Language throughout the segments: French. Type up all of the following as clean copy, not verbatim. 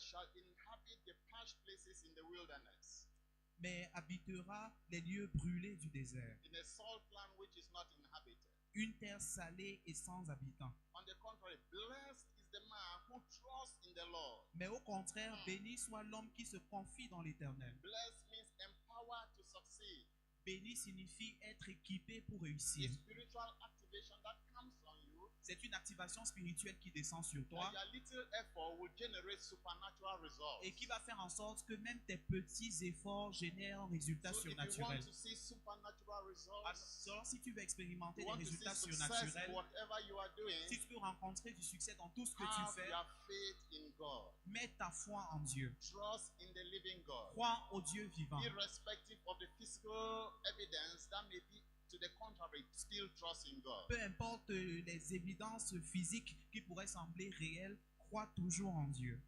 shall inhabit the parched places in the wilderness, mais habitera les lieux brûlés du désert, in a salt land which is not inhabited. une terre salée et sans habitants. On the contrary, blessed is the man who trusts in the Lord. Mais au contraire, béni soit l'homme qui se confie dans l'Éternel. Blessed means empowered to succeed. Béni signifie être équipé pour réussir. A spiritual activation that comes on you. C'est une activation spirituelle qui descend sur toi That your little effort will generate supernatural results. et qui va faire en sorte que même tes petits efforts génèrent un résultat So if you surnaturel. want to see supernatural results, Alors, si tu veux expérimenter you des want to see résultats success in surnaturels, whatever you are doing, si tu veux rencontrer du succès dans tout ce que have tu fais, your faith in God. mets ta foi en Dieu. Trust in the living God. Crois au Dieu vivant. Irrespective of the physical evidence that may be to the contrary, still trust in God. Peu importe les évidences physiques qui pourraient sembler réelles, crois toujours en Dieu.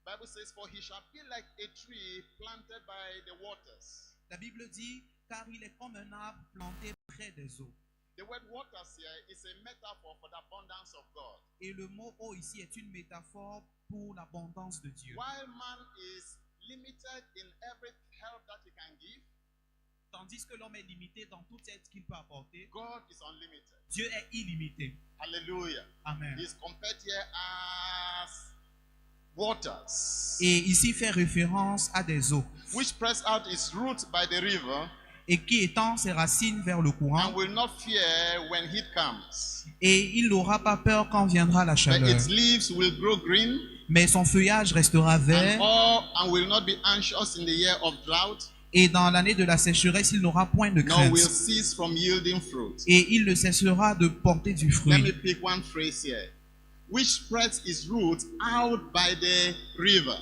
Bible says, for he shall be like a tree planted by the waters. La Bible dit, car il est comme un arbre planté près des eaux. The word waters here is a metaphor for the abundance of God. Et le mot eau ici est une métaphore pour l'abondance de Dieu. While man is limited in every help that he can give, Tandis que l'homme est limité dans toute aide qu'il peut apporter, God is unlimited. Dieu est illimité. Hallelujah. Amen. He is compared here as waters, Et ici fait référence à des eaux, which spreads out its roots by the river et qui étend ses racines vers le courant, and will not fear when heat comes. et il n'aura pas peur quand viendra la But chaleur. its leaves will grow green Mais son feuillage restera vert, and will not be anxious in the year of drought, et dans l'année de la sécheresse, il n'aura point de nor crainte. will cease from yielding fruit. Et il ne cessera de porter du Let me fruit. pick one phrase here. Which spreads its roots out by the river.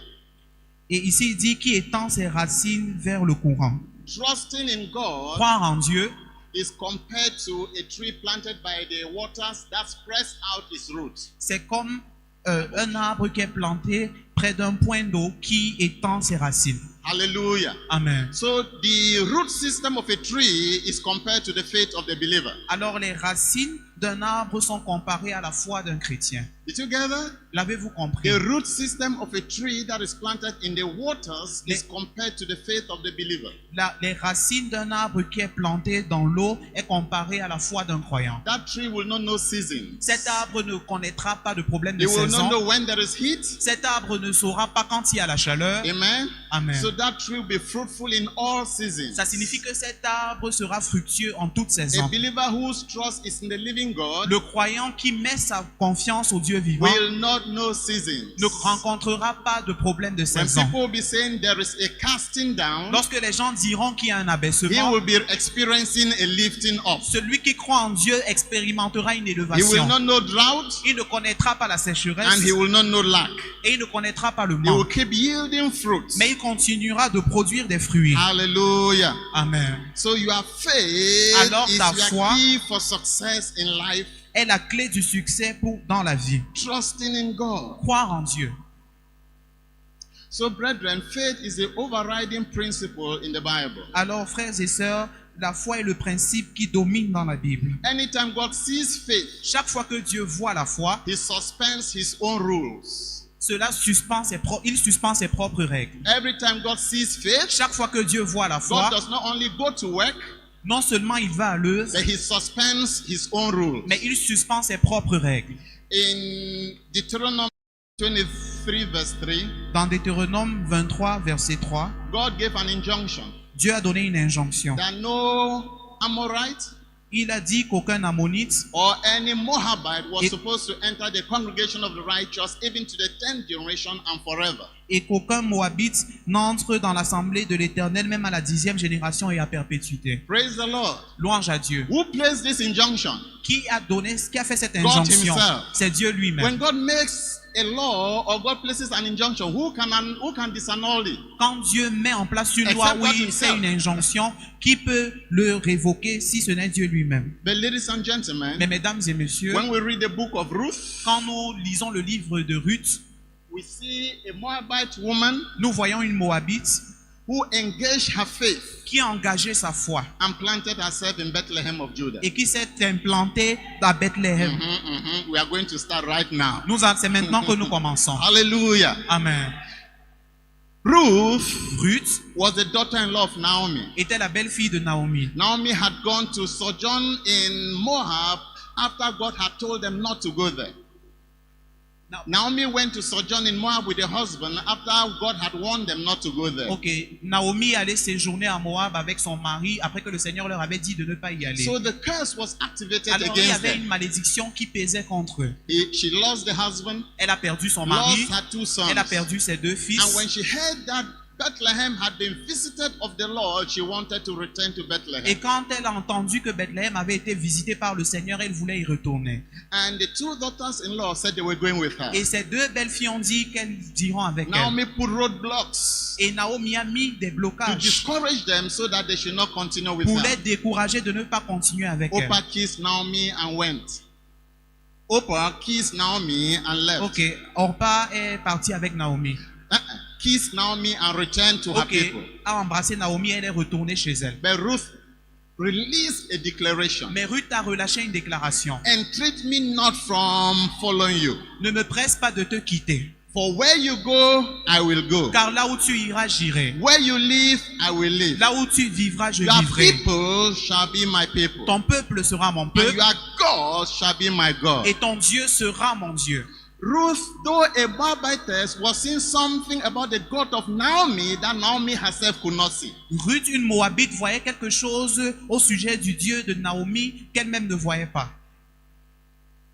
Et ici, il dit qui étend ses racines vers le courant. Trusting in God Croire en Dieu is compared to a tree planted by the waters that spreads out its roots. c'est comme un arbre qui est planté près d'un point d'eau qui étend ses racines. Hallelujah. Amen. So the root system of a tree is compared to the faith of the believer. Alors les racines d'un arbre sont comparées à la foi d'un chrétien. Did you gather? L'avez-vous compris? The root system of a tree that is planted in the waters is compared to the faith of the believer. Les racines d'un arbre qui est planté dans l'eau est comparée à la foi d'un croyant. That tree will not know seasons. Cet arbre ne connaîtra pas de problème de It will not saison. know when there is heat. Cet arbre ne saura pas quand il y a la chaleur. Amen. Amen. So that tree will be fruitful in all seasons. Ça signifie que cet arbre sera fructueux en toutes A saisons. believer whose trust is in the living God Le croyant qui met sa confiance au Dieu vivant will not know seasons. ne rencontrera pas de problème de When saison. people will be saying there is a casting down, Lorsque les gens diront qu'il y a un he abaissement, will be experiencing a lifting up. celui qui croit en Dieu expérimentera une He will élévation. not know drought Il ne connaîtra pas la sécheresse and he will not know lack. et il ne connaîtra pas le He will manque. keep yielding fruit. Mais il continuera de produire des fruits. Hallelujah. Amen. So your faith Alors is ta your foi key for success in life. Est la clé du succès dans la vie. Trusting in God. Croire en Dieu. So brethren, faith is the overriding principle in the Bible. Alors frères et sœurs, la foi est le principe qui domine dans la Bible. Anytime God sees faith, Chaque fois que Dieu voit la foi, he suspends his own rules. il suspend ses propres règles. Every time God sees faith, Chaque fois que Dieu voit la God foi, does not only go to work, non seulement il va à l'œuvre, but he suspends his own rules. mais il suspend ses propres règles. In Deuteronomy 23 verse 3, Dans Deutéronome 23, verset 3, God gave an injunction Dieu a donné une injonction. that no Amorite Il a dit qu'aucun Ammonite or any Moabite was It- supposed to enter the congregation of the righteous even to the 10th generation and forever. et qu'aucun Moabite n'entre dans l'assemblée de l'Éternel, même à la 10e génération et à perpétuité. Praise the Lord. Louange à Dieu. Who placed this injunction? Qui a fait cette injonction? himself. C'est Dieu When lui-même. God makes a law or God places an injunction, who can disannul it? Quand Dieu met en place une Except loi, God oui, il himself. fait une injonction, qui peut le révoquer si ce n'est Dieu lui-même? But ladies and gentlemen, Mais mesdames et messieurs, when we read the book of Ruth, quand nous lisons le livre de Ruth, we see a Moabite woman nous voyons une Moabite who engaged her faith qui a engagé sa foi and planted herself in Bethlehem of Judah. et qui s'est implantée à Bethléem. We are going to start right now. C'est maintenant que nous commençons. Hallelujah. Amen. Ruth Ruth was the daughter-in-law of Naomi. était la belle-fille de Naomi. Naomi had gone to sojourn in Moab after God had told them not to go there. Naomi went to sojourn in Moab with her husband after God had warned them not to go there. Ok, Naomi allait séjourner à Moab avec son mari après que le Seigneur leur avait dit de ne pas y aller. So the curse was activated Alors il y against avait une them. malédiction qui pesait contre eux. She lost the husband, Elle a perdu son mari, lost her two sons. elle a perdu ses deux fils. And when she heard that Bethlehem had been visited of the Lord, she wanted to return to Et Bethlehem. quand elle a entendu que Bethléem avait été visité par le Seigneur, elle voulait y retourner. And the two daughters-in-law said they were going with her. Et ces deux belles filles ont dit qu'elles iront avec elle. Naomi put roadblocks Et Naomi a mis des to blocages discourage them so that they should not continue with pour les her. décourager de ne pas continuer avec elle. Oprah kissed Naomi and went. Oprah kissed Naomi and left. Ok, Orpa est partie avec Naomi. Kissed Naomi and returned to her Ok, people. a embrassé Naomi, elle est retournée chez elle. But Ruth released a declaration. Mais Ruth a relâché une déclaration. Entreat me not from following you. Ne me presse pas de te quitter. For where you go, I will go. Car là où tu iras, j'irai. Where you live, I will live. Là où tu vivras, je Your vivrai. people shall be my people. Ton peuple sera mon And peuple your God shall be my God. et ton Dieu sera mon Dieu. Ruth, though a Moabitess, was seeing something about the God of Naomi that Naomi herself could not see. Ruth, une Moabite, voyait quelque chose au sujet du Dieu de Naomi qu'elle-même ne voyait pas.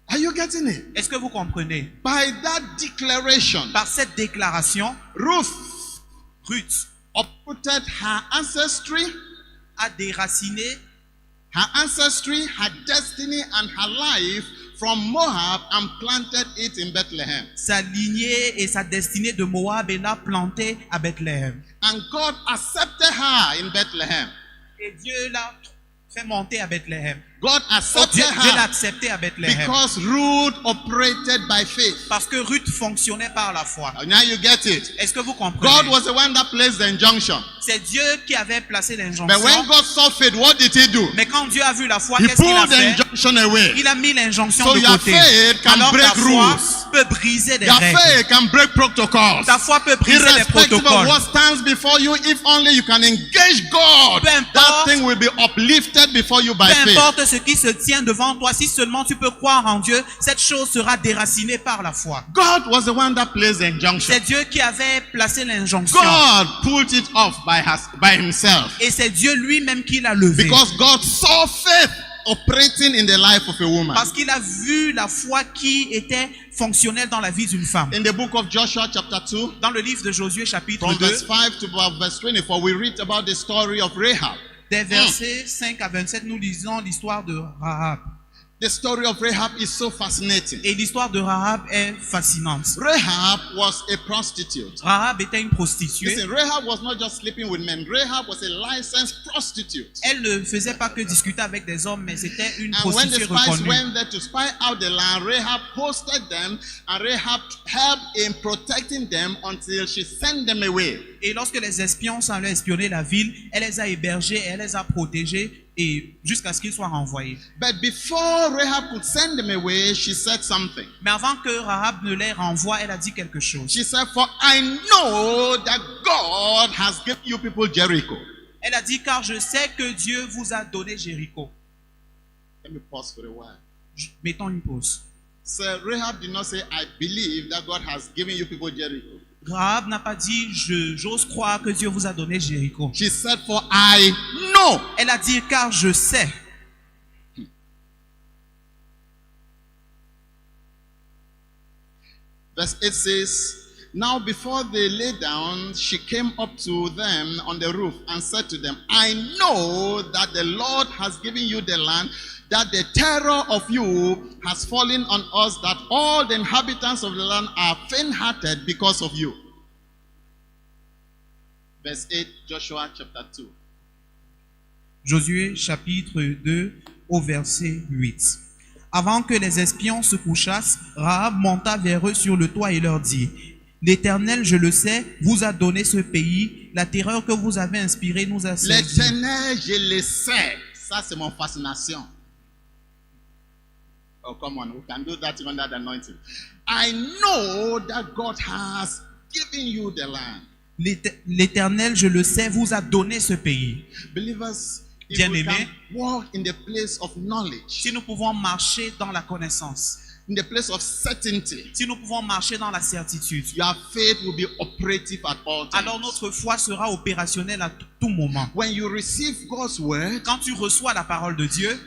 Are you getting it? Est-ce que vous comprenez? By that declaration, Par cette déclaration, Ruth Ruth uprooted her ancestry, a déraciné her destiny, and her life from Moab and planted it in Bethlehem. sa lignée et sa destinée de Moab et l'a plantée à Bethléem. And God accepted her in Bethlehem. Et Dieu l'a fait monter à Bethléem. God accepted Dieu l'a her accepté à Bethléem. because Ruth operated by faith. Parce que Ruth fonctionnait par la foi. Now you get it. Est-ce que vous comprenez? God was the one that placed the injunction. C'est Dieu qui avait placé But l'injonction. when God saw faith, what did he do? Mais quand Dieu a vu la foi, He qu'est-ce qu'il a pulled the fait? injunction away. Il a mis l'injonction So de your côté. faith can Alors break ta foi rules. peut briser des Your règles. faith can break protocols. Ta foi peut briser les Irrespective of protocoles. what stands before you, if only you can engage God, Peu importe. that thing will be uplifted before you by Peu faith. importe ce qui se tient devant toi, si seulement tu peux croire en Dieu, cette chose sera déracinée par la foi. God was the one that placed the injunction. C'est Dieu qui avait placé l'injonction. God pulled it off by himself. Et c'est Dieu lui-même qui l'a levé. Because God saw faith operating in the life of a woman. Parce qu'il a vu la foi qui était fonctionnelle dans la vie d'une femme. In the book of Joshua chapter 2, Dans le livre de Josué chapitre from 2, verse 5 to about verse 24, we read about the story of Rahab. des versets 5 à 27, nous lisons l'histoire de Rahab. The story of Rahab is so fascinating. Et l'histoire de Rahab est fascinante. Rahab was a prostitute. Rahab était une prostituée. Listen, Rahab was not just sleeping with men. Rahab was a licensed prostitute. Elle ne faisait pas que discuter avec des hommes, mais c'était une And when the prostituée spies reconnue. went there to spy out the land, Rahab hosted them, and Rahab helped in protecting them until she sent them away. Et lorsque les espions sont allés espionner la ville, elle les a hébergés, elle les a protégés et jusqu'à ce qu'ils soient renvoyés. But before Rahab could send them away, she said something. Mais avant que Rahab ne les renvoie, elle a dit quelque chose. She said, "For I know that God has given you people Jericho." Elle a dit, car je sais que Dieu vous a donné Jéricho. Let me pause for a while. Mettons une pause. So Rahab did not say, "I believe that God has given you people Jericho." Rahab n'a pas dit, j'ose croire que Dieu vous a donné Jéricho. She said, "For I know." Elle a dit, car je sais. Verse 8 says, "Now before they lay down, she came up to them on the roof and said to them, I know that the Lord has given you the land, that the terror of you has fallen on us, that all the inhabitants of the land are faint-hearted because of you." Verse 8, Joshua chapter 2. Josué chapitre 2 au verset 8. Avant que les espions se couchassent, Rahab monta vers eux sur le toit et leur dit, L'Éternel, je le sais, vous a donné ce pays. La terreur que vous avez inspirée nous a saisi. L'Éternel, je le sais. Ça, c'est mon fascination. Oh, come on. We can do that even that anointing. I know that God has given you the land. L'Éternel, je le sais, vous a donné ce pays. Believers, if we Bien-aimés, can walk in the place of knowledge, si nous pouvons marcher dans la connaissance, in the place of certainty, si nous pouvons marcher dans la certitude, your faith will be operative at all times. alors notre foi sera opérationnelle à tout moment. When you receive God's word, Quand tu reçois la parole de Dieu,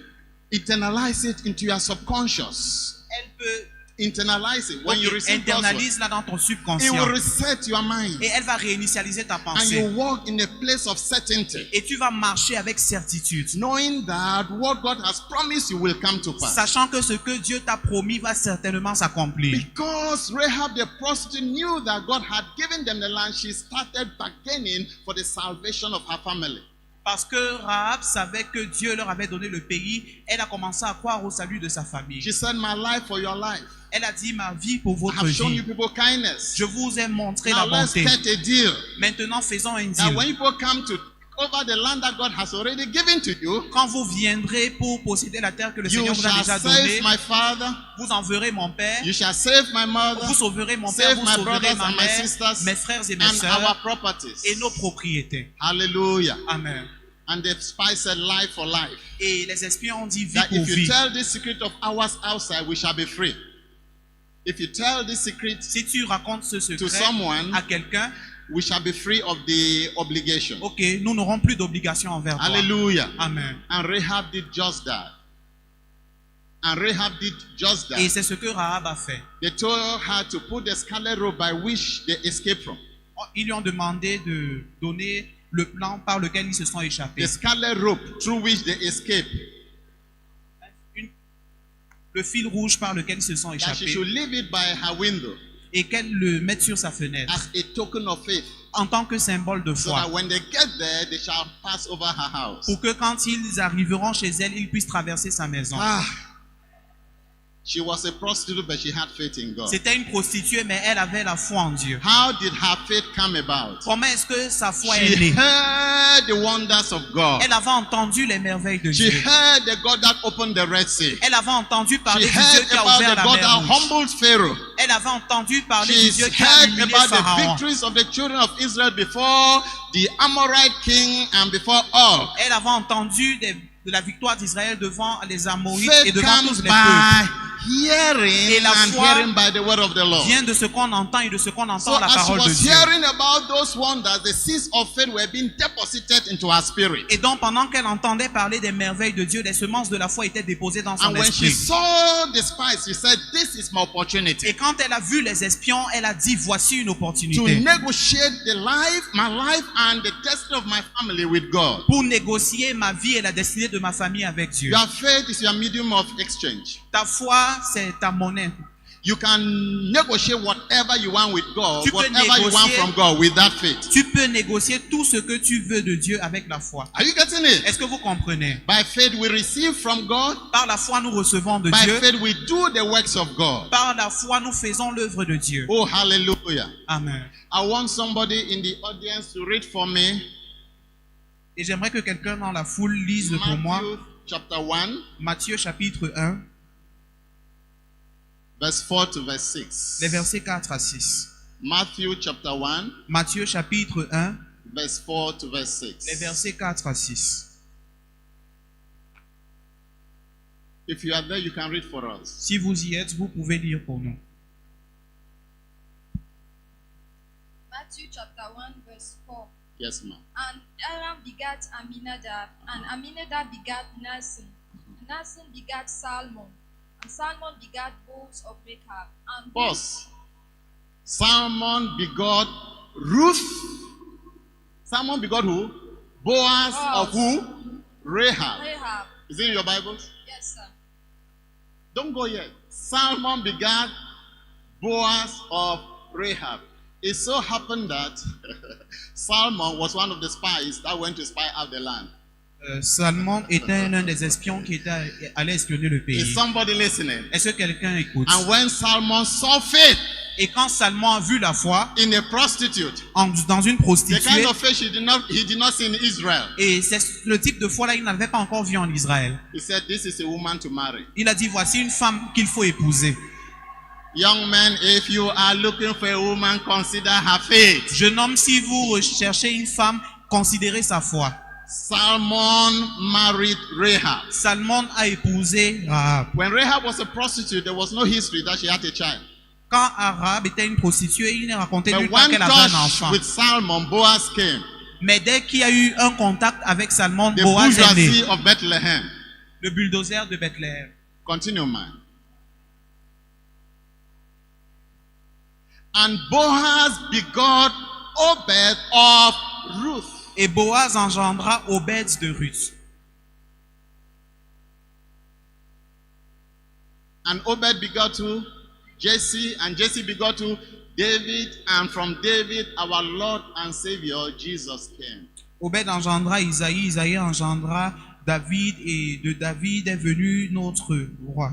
internalize it into your subconscious. elle peut Internalize it. When you receive God's word, internalise-la dans ton it subconscient will reset your mind. et elle va réinitialiser ta And pensée. you walk in a place of certainty, Et tu vas marcher avec certitude, knowing that what God has promised you will come to pass. sachant que ce que Dieu t'a promis va certainement s'accomplir. Because Rahab the prostitute knew that God had given them the land, she started bargaining for the salvation of her family. Parce que Rahab savait que Dieu leur avait donné le pays, elle a commencé à croire au salut de sa famille. She said, my life for your life. Elle a dit, ma vie pour I votre have shown vie. you people kindness. Je vous ai montré Now la let's bonté. get a deal. Maintenant, faisons un Now deal. when people come to over the land that God has already given to you, Quand vous viendrez pour posséder la terre que le you Seigneur vous a shall déjà save donnée, my father, vous enverrez mon père, you shall save my mother, vous sauverez mon père, save vous my sauverez brothers ma and my mère, sisters, mes frères et mes and our sœurs properties. et nos propriétés. Hallelujah. Amen. And the spy said, life for life. Et les espions ont dit vie That pour if you vie. tell this secret of ours outside, we shall be free. If you tell this secret Si tu racontes ce to secret someone, à quelqu'un, we shall be free of the obligation. ok, nous n'aurons plus d'obligation envers toi. Hallelujah. Amen. And Rahab did just that. And Rahab did just Et that. c'est ce que Rahab a fait. They told her to put the scarlet robe by which they escaped from. Ils lui ont demandé de donner le plan par lequel ils se sont échappés. The scarlet rope through which they escaped. Le fil rouge par lequel ils se sont That she échappés. should leave it by her window Et qu'elle le mette sur sa fenêtre as a token of faith. en tant que symbole de So foi. that when they get there, they shall pass over her house. Pour que quand ils arriveront chez elle, ils puissent traverser sa maison. Ah. She was a prostitute, but she had faith in God. C'était une prostituée, mais elle avait la foi en Dieu. How did her faith come about? Comment est-ce que sa foi est She née? heard the wonders of God. Elle avait entendu les merveilles de She Dieu. heard the God that opened the Red Sea. Elle avait entendu She parler du Dieu heard qui a about ouvert the la God mer that Rouge. humbled Pharaoh. Elle avait entendu parler du She's Dieu qui a heard humilié about the Pharaon. victories of the children of Israel before the Amorite king and before all. Elle avait entendu de la victoire d'Israël devant les Amorites et Faith devant tous comes les by peuples. hearing Et la and foi hearing by the word of the Lord. Vient de ce qu'on entend et de ce qu'on So entend la as she parole de was Dieu. hearing about those wonders, the seeds of faith were being deposited into her spirit. Et donc, pendant qu'elle entendait parler des merveilles de Dieu, les semences de la foi étaient déposées dans son And when she esprit. saw the spies, she said, "This is my opportunity Et quand elle a vu les espions, elle a dit, voici une to opportunité negotiate my life and the destiny of my family with God." pour négocier ma vie et la destinée de ma famille avec Dieu. Your faith is your medium of exchange. Ta foi, c'est ta monnaie. You can negotiate whatever you want with God, Tu peux whatever you want négocier. from God with that faith. Tu peux négocier tout ce que tu veux de Dieu avec la foi. Are you getting it? Est-ce que vous comprenez? By faith we receive from God. Par la foi, nous recevons de By Dieu. faith we do the works of God. Par la foi, nous faisons l'œuvre de Dieu. Oh, hallelujah. Amen. I want somebody in the audience to read for me Et j'aimerais que quelqu'un dans la foule lise pour moi Matthew chapter 1, Matthieu chapitre 1, verse 4 to verse 6. les versets 4 à 6. Matthew chapter 1, Matthieu chapitre 1, verse 4 to verse les 6. versets 4 à 6. If you are there, you can read for us. Si vous y êtes, vous pouvez lire pour nous. Matthew chapter 1 verse 4. Yes, ma'am. And Aram begat Aminadab, and Aminadab begat Naasson, and Naasson begat Salmon, and Salmon begat Boaz of Rechab, and Boss. Salmon begot Ruth. Salmon begot who? Boaz of who? Rahab. Rahab. Is it in your Bibles? Yes, sir. Don't go yet. Salmon begat Boaz of Rahab. It so happened that Salmon was one of the spies that went to spy out the land. Salmon était l'un des espions qui était allé espionner le Is pays. somebody listening? Est-ce que quelqu'un écoute? And when Salmon saw faith Et quand Salmon a vu la foi in a prostitute, dans une the kind prostituée, of faith he did not see in Israel, et c'est le type de foi là, il n'avait pas encore vu en Israël. he said, "This is a woman to marry." Il a dit, voici une femme qu'il faut épouser. Young men, if you are looking for a woman, consider her faith. Jeune homme, si vous recherchez une femme, considérez sa foi. Salmon married Rahab. Salmon a épousé Rahab. When Rahab was a prostitute, there was no history that she had a child. Quand Rahab était une prostituée, il n'est raconté But nulle part when qu'elle avait un touch enfant. with Salmon, Boaz came. Mais dès qu'il y a eu un contact avec Salmon, The Boaz est né. bourgeoisie of Bethlehem. Le bulldozer de Bethléem. Continue, man. And Boaz begot Obed of Ruth. Et Boaz engendra Obed de Ruth. And Obed begot to Jesse, and Jesse begot to David, and from David our Lord and Savior Jesus came. Obed engendra Isaïe, Isaïe engendra David, et de David est venu notre roi.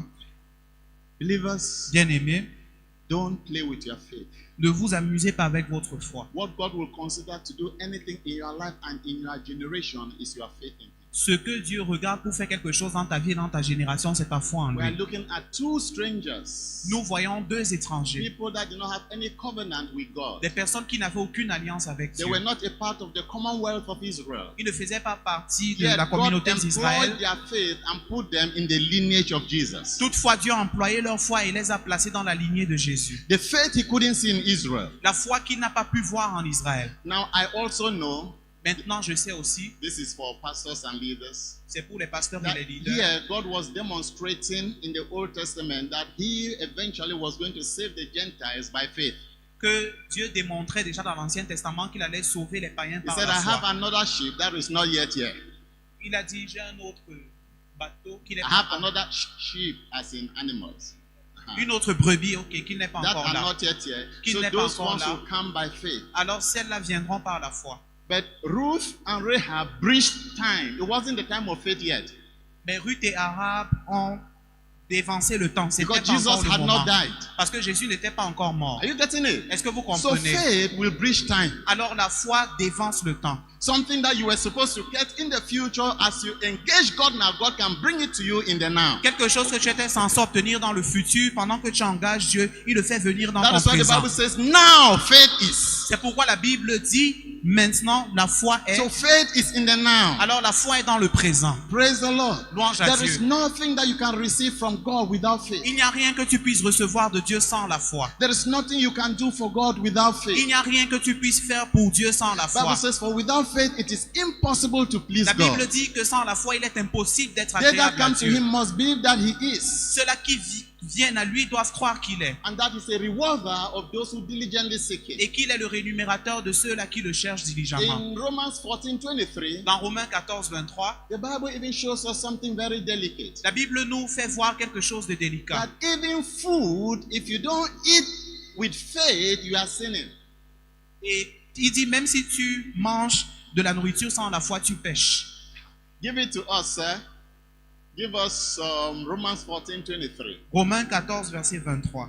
Believers, Bien-aimés, don't play with your faith. ne vous amusez pas avec votre foi. What God will consider to do anything in your life and in your generation is your faith in Him. Ce que Dieu regarde pour faire quelque chose dans ta vie et dans ta génération, c'est ta foi en We are lui. looking at two strangers, Nous voyons deux étrangers, people that did not have any covenant with God. des personnes qui n'avaient aucune alliance avec They Dieu. were not a part of the commonwealth of Israel. Ils ne faisaient pas partie de Yet la God communauté d'Israël. employed their faith and put them in the lineage of Jesus. Toutefois, Dieu a employé leur foi et les a placés dans la lignée de Jésus. The faith he couldn't see in Israel. La foi qu'il n'a pas pu voir en Israël. Now I also know, Maintenant, je sais aussi, this is for pastors and leaders, c'est pour les pasteurs et that les leaders, here God was demonstrating in the Old Testament that he eventually was going to save the Gentiles by faith. que Dieu démontrait déjà dans l'Ancien Testament qu'il allait sauver les païens He par said, la I have foi. another ship that is not yet here. Il a dit, j'ai un autre bateau qui n'est I pas have encore, another sheep as in animals. une autre brebis, ok, qui n'est pas That encore are là. not yet here. Qui So n'est pas those encore ones là. will come by faith. Alors celles-là viendront par la foi. But Ruth and Rahab breached time. It wasn't the time of faith yet. Mais Ruth et Arab ont dévancé le temps. C'était Because pas Jesus encore le had moment. not died. Parce que Jésus n'était pas encore mort. Are you getting it? Est-ce que vous So comprenez? faith will breach time. Alors la foi dévance le temps. Something that you were supposed to get in the future, as you engage God now, God can bring it to you in the now. Quelque chose que tu étais censé obtenir dans le futur, pendant que tu engages Dieu, il le fait venir dans That ton is why the présent. Bible says, now faith is. C'est pourquoi la Bible dit, maintenant la foi est. So faith is in the now. Alors la foi est dans le présent. Praise the Lord. Louange à There is Dieu. nothing that you can receive from God without faith. Il n'y a rien que tu puisses recevoir de Dieu sans la foi. There is nothing you can do for God without Il faith. n'y a rien que tu puisses faire pour Dieu sans la Bible foi. says, for without faith it is impossible to please La Bible God. dit que sans la foi, il est impossible d'être They that agréable à come to Dieu. him must believe that he is. Ceux-là qui viennent à lui doivent croire qu'il est. And that is a rewarder of those who diligently seek it. Et qu'il est le rémunérateur de ceux-là qui le cherchent diligemment. In Romans 14:23, Dans Romains 14, 23, the Bible even shows us something very delicate. la Bible nous fait voir quelque chose de délicat. That even food, if you don't eat with faith, you are sinning. Et il dit, même si tu manges de la nourriture sans la foi, tu pêches. Give it to us, sir. Give us Romans 14:23. Romains 14, verset 23.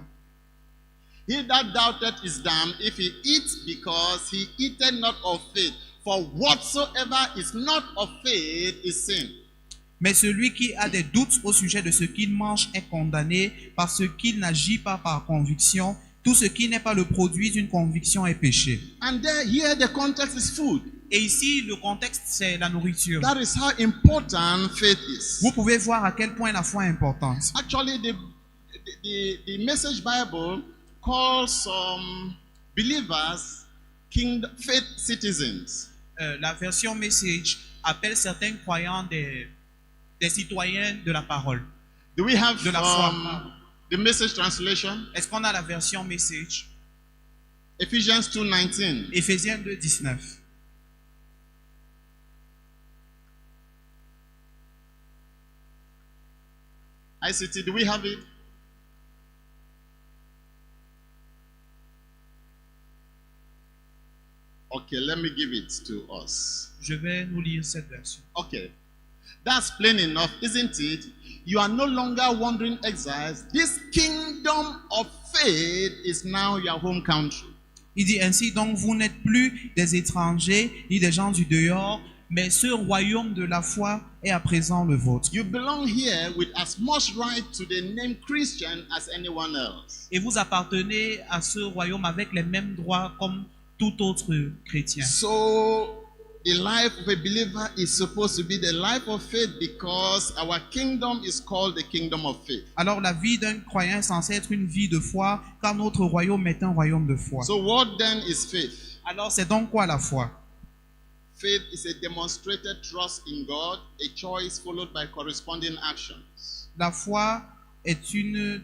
He that doubteth is damned if he eats, because he eateth not of faith. For whatsoever is not of faith is sin. Mais celui qui a des doutes au sujet de ce qu'il mange est condamné parce qu'il n'agit pas par conviction. Tout ce qui n'est pas le produit d'une conviction est péché. And there, here the context is food. Et ici, le contexte, c'est la nourriture. That is how important faith is. Vous pouvez voir à quel point la foi est importante. Actually, the Message Bible calls some believers faith citizens. La version Message appelle certains croyants des citoyens de la parole. Do we have De la foi. the Message translation? Est-ce qu'on a la version Message? Ephesians 2:19. Éphésiens 2, 19. ICT, do we have it? Okay, let me give it to us. Je vais nous lire cette version. Okay. That's plain enough, isn't it? You are no longer wandering exiles. This kingdom of faith is now your home country. Il dit ainsi, donc vous n'êtes plus des étrangers ni des gens du dehors, mais ce royaume de la foi est à présent le vôtre. You belong here with as much right to the name Christian as anyone else. Et vous appartenez à ce royaume avec les mêmes droits comme tout autre chrétien. So, the life of a believer is supposed to be the life of faith because our kingdom is called the kingdom of faith. Alors la vie d'un croyant est censée être une vie de foi, car notre royaume est un royaume de foi. So, what then is faith? Alors c'est donc quoi la foi? Faith is a demonstrated trust in God, a choice followed by corresponding actions. La foi est une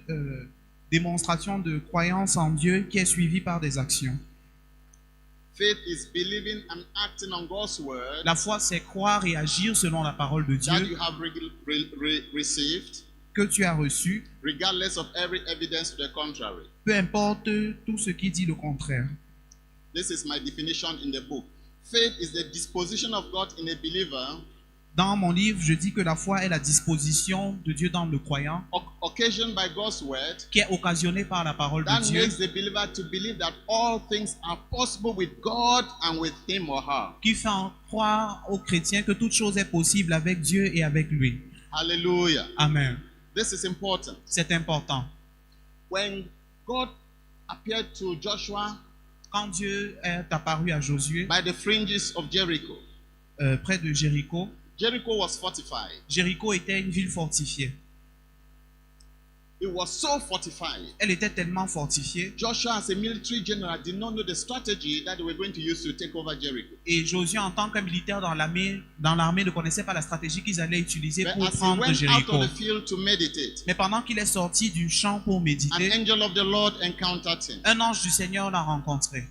démonstration de croyance en Dieu qui est suivie par des actions. Faith is believing and acting on God's word La foi, c'est croire et agir selon la parole de that Dieu you have received, que tu as reçue, regardless of every evidence to the contrary. peu importe tout ce qui dit le contraire. This is my definition in the book. Faith is the disposition of God in a believer, Dans mon livre, je dis que la foi est la disposition de Dieu dans le croyant, occasioned by God's word, qui est occasionnée par la parole that de Dieu, makes the believer to believe that all things are possible with God and with him or her. qui fait croire aux chrétiens que toute chose est possible avec Dieu et avec lui. Hallelujah. Amen. This is important. C'est important. When God appeared to Joshua Quand Dieu est apparu à Josué, by the fringes of Jericho, près de Jéricho, Jericho was fortified. Jéricho était une ville fortifiée. It was so fortified. Elle était tellement fortifiée. Joshua, as a military general, did not know the strategy that they were going to use to take over Jericho. Et Josué, en tant que militaire dans l'armée, ne connaissait pas la stratégie qu'ils allaient utiliser But pour as he prendre went out Jéricho. of the field to meditate, Mais pendant qu'il est sorti du champ pour an méditer, angel of the Lord encountered him un ange du Seigneur l'a rencontré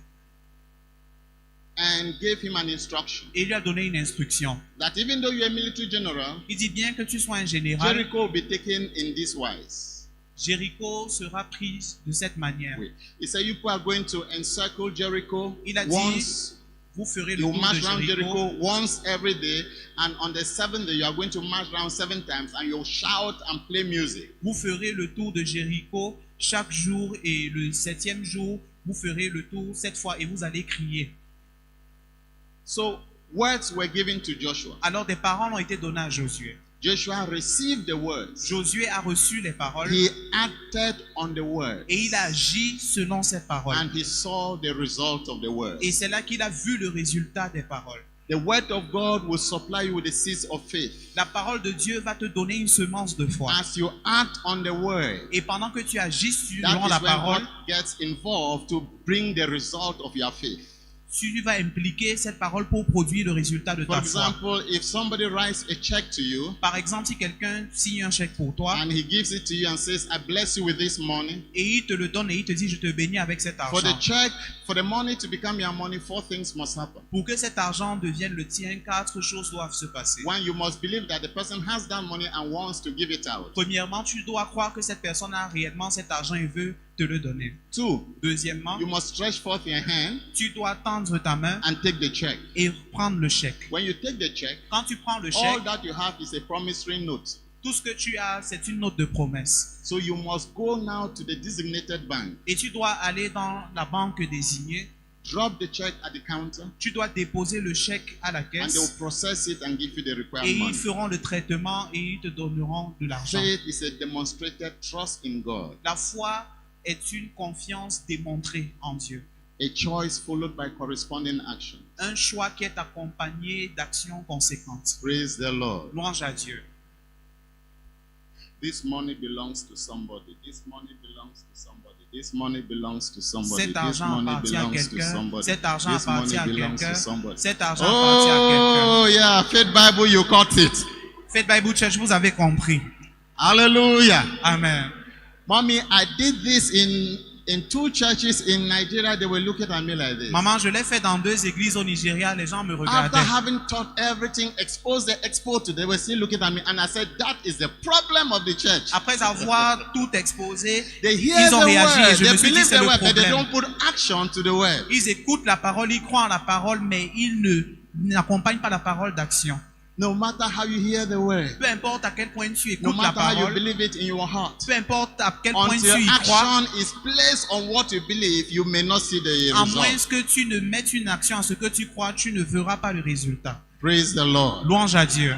and gave him an instruction et lui a donné une instruction. that even though you're a military general, Il dit bien que tu sois un général, Jericho will be taken in this wise. Jéricho sera prise de cette manière. Wait. He said, you people are going to encircle Jericho Il a dit, once. vous ferez le You tour march de around Jéricho. Jericho once every day, and on the seventh day you are going to march around 7 times, and you'll shout and play music. Vous ferez le tour de Jéricho chaque jour et le 7e jour, vous ferez le tour 7 fois et vous allez crier. So words were given to Joshua. Alors des paroles ont été données à Josué. Joshua received the words. Josué a reçu les paroles He acted on the words, et il a agi selon ces paroles. and he saw the result of the words. Et c'est là qu'il a vu le résultat des paroles. The word of God will supply you with the seeds of faith. La parole de Dieu va te donner une semence de foi. As you act on the word, Et pendant que tu agis that selon la is when parole, God gets involved to bring the result of your faith. tu vas impliquer cette parole pour produire le résultat de For ta foi. example, if somebody writes a check to you Par exemple, si quelqu'un signe un chèque pour toi and he gives it to you and says, I bless you with this money. et il te le donne et il te dit je te bénis avec cet For the argent. check, for the money to become your money, 4 things must happen. Pour que cet argent devienne le tien, 4 choses doivent se passer. One, you must believe that the person has that money and wants to give it out. Premièrement, tu dois croire que cette personne a réellement cet argent et veut te le donner. 2, Deuxièmement, you must stretch forth your hand tu dois tendre ta main and take the check. et prendre le chèque. When you take the check, Quand tu prends le all chèque, that you have is a promissory note. tout ce que tu as, c'est une note de promesse. So you must go now to the designated bank, Et tu dois aller dans la banque désignée. drop the check at the counter, Tu dois déposer le chèque à la and they will caisse process it and give you the et required ils money. feront le traitement et ils te donneront de l'argent. Faith is a demonstrated trust in God, La foi est une confiance démontrée en Dieu. a choice followed by corresponding action. Un choix qui est accompagné d'actions conséquentes. Praise the Lord. Louange à Dieu. This money belongs to somebody. This money belongs to somebody. This money belongs to somebody. Cet This argent money appartient à belongs to quelqu'un. somebody. Cet argent This money appartient à belongs to quelqu'un. somebody. Cet argent appartient à quelqu'un. Oh yeah, Faith Bible, you caught it. Faites Bible Church, vous avez compris. Hallelujah. Amen. Mommy, I did this in 2 churches in Nigeria. They were looking at me like this. Maman, je l'ai fait dans 2 églises au Nigeria. Les gens me After regardaient. having taught everything, exposed the expo to, they were still looking at me, and I said, that is the problem of the church. Après avoir tout exposé, They hear ils ont the réagi et word, je they me suis dit believe c'est the le word, but they problème. don't put action to the word. Ils écoutent la parole, ils croient en la parole, mais ils n'accompagnent pas la parole d'action. No matter how you hear the word, Peu importe à quel point tu no écoutes la matter how you parole, believe it in your heart, peu importe à quel point until tu y crois, action is placed on what you believe, you may not see the à moins result. que tu ne mettes une action à ce que tu crois, tu ne verras pas le résultat. Praise the Lord. Louange à Dieu.